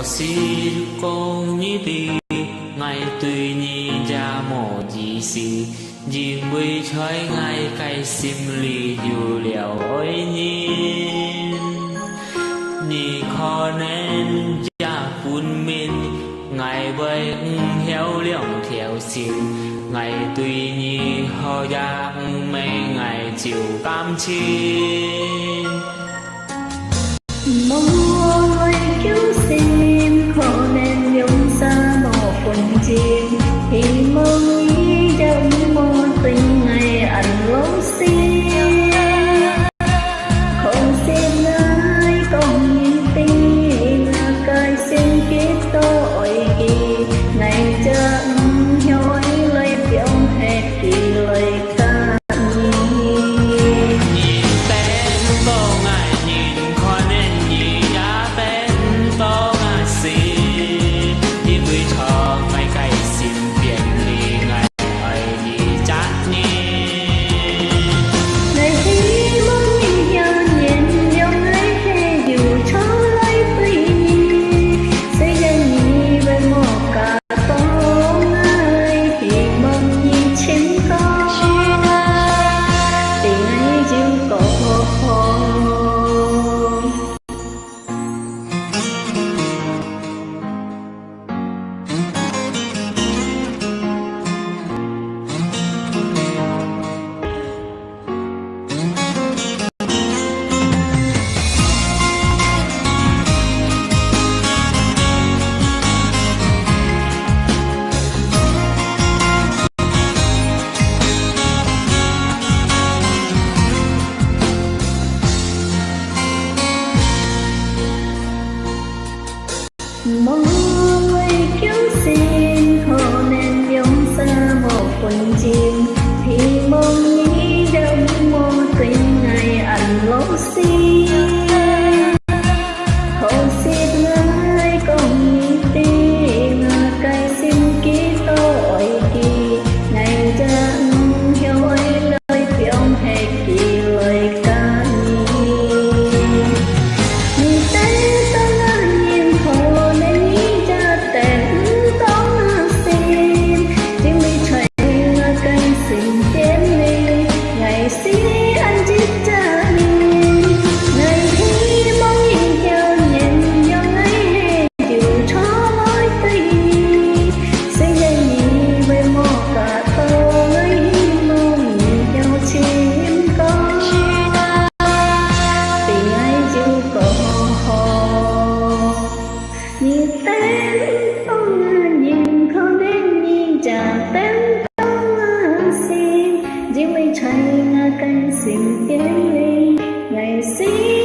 可是講呢啲，愛對你也無意思，因為在愛嘅心裡有了愛你，你可能也分明，愛為曉兩條線，愛對你好也唔係愛照感情。Mong ơi cứu xin khó nên dùng xa một phần chiên thì mong ý trong một tình ngày anh lối xin không xin ai còn nhìn tin cài xin kết tội kỳ ngày chân nhói lấy biểu hết kỳ lời ca. Mong ơi cứu xin họ nên giống xa một phần chim thì mong nghĩ trong một tình ngày anh lối xin họ xin ai còn nghĩ tin cái xin ký tội kỳ ngày chẳng hiểu ấy lời biểu hết kỳ lời ca. Nhìn tên ông nhìn không đến nhìn chả tên ông xin chỉ mới chạy cánh xin kiếm ngày xin